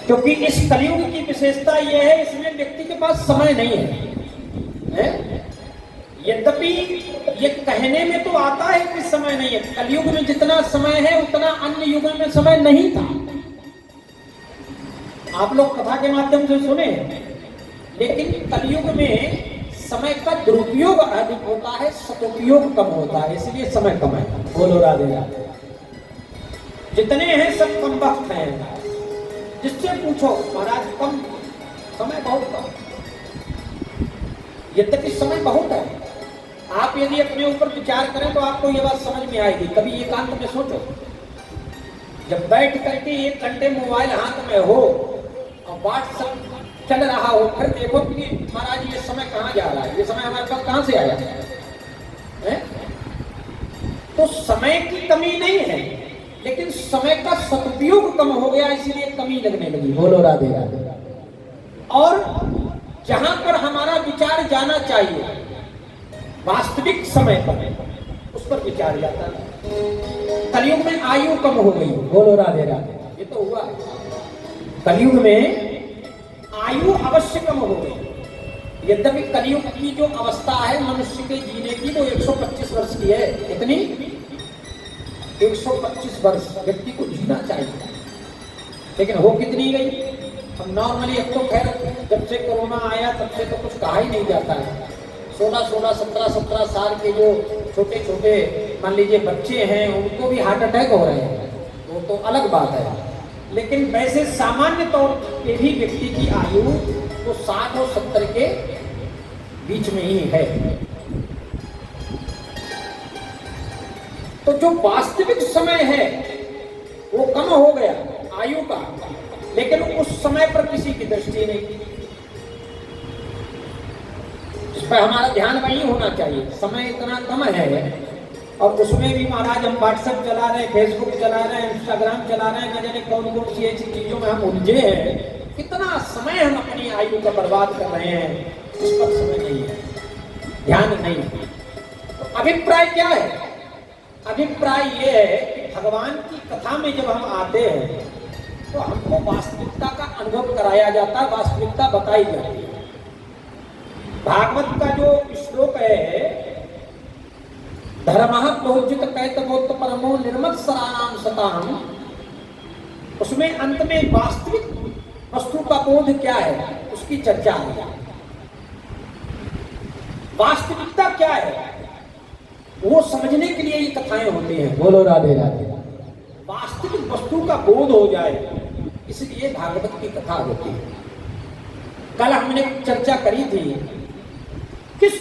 क्योंकि इस कलयुग की विशेषता यह है, इसमें व्यक्ति के पास समय नहीं है? यद्यपि ये कहने में तो आता है कि समय नहीं है, कलयुग में जितना समय है उतना अन्य युगों में समय नहीं था। आप लोग कथा के माध्यम से सुने, लेकिन कलयुग में समय का दुरुपयोग अधिक होता है, सदुपयोग कम होता है, इसलिए समय कम है। बोलो राधे राधे। जितने हैं सब कम वक्त हैं, जिससे पूछो महाराज कम समय, बहुत कम। यद्यपि समय बहुत है, आप यदि अपने ऊपर विचार करें तो आपको यह बात समझ में आएगी। कभी एकांत में सोचो, जब बैठ करके 1 घंटे मोबाइल हाथ में हो और व्हाट्सएप चल रहा हो, फिर देखो कि महाराज ये समय कहाँ जा रहा है, ये समय हमारे पास कहाँ से आया है? तो समय की कमी नहीं है, लेकिन समय का सदुपयोग कम हो गया, इसलिए कमी लगने लगी। बोलो राधे राधे। और जहां पर हमारा विचार जाना चाहिए वास्तविक समय पर, उस पर विचार जाता है। कलयुग में आयु कम हो गई। बोलो राधे राधे। ये तो हुआ, कलयुग में आयु अवश्य कम हो गई। यद्यपि कलयुग की जो अवस्था है मनुष्य के जीने की, वो 125 वर्ष की है। कितनी? 125 वर्ष व्यक्ति को जीना चाहिए, लेकिन हो कितनी गई? हम नॉर्मली, अब तो खैर जब से कोरोना आया तब से तो कुछ कहा ही नहीं जाता है। 16, 17 साल के जो छोटे छोटे मान लीजिए बच्चे हैं, उनको भी हार्ट अटैक हो रहे हैं, वो तो अलग बात है। लेकिन वैसे सामान्य तौर पे भी व्यक्ति की आयु तो 60 और 70 के बीच में ही है। तो जो वास्तविक समय है वो कम हो गया आयु का, लेकिन उस समय पर किसी की दृष्टि नहीं। इस पर हमारा ध्यान वही होना चाहिए। समय इतना कम है और उसमें भी महाराज हम व्हाट्सएप चला रहे हैं, फेसबुक चला रहे हैं, इंस्टाग्राम चला रहे हैं, न जाने कौन कौन सी ऐसी चीजों में हम उलझे हैं। कितना समय हम अपनी आयु का बर्बाद कर रहे हैं, इस पर समय नहीं है, ध्यान नहीं है। तो अभिप्राय क्या है? अभिप्राय ये है कि भगवान की कथा में जब हम आते हैं तो हमको वास्तविकता का अनुभव कराया जाता है, वास्तविकता बताई जाती है। भागवत का जो श्लोक है, धर्मः प्रोज्जित कैतवोत्त परमो निर्मत्सराणाम सताम, उसमें अंत में वास्तविक वस्तु का बोध क्या है उसकी चर्चा है। वास्तविकता क्या है वो समझने के लिए ये कथाएं होती हैं। बोलो राधे राधे। वास्तविक वस्तु का बोध हो जाए, इसलिए भागवत की कथा होती है। कल हमने चर्चा करी थी किस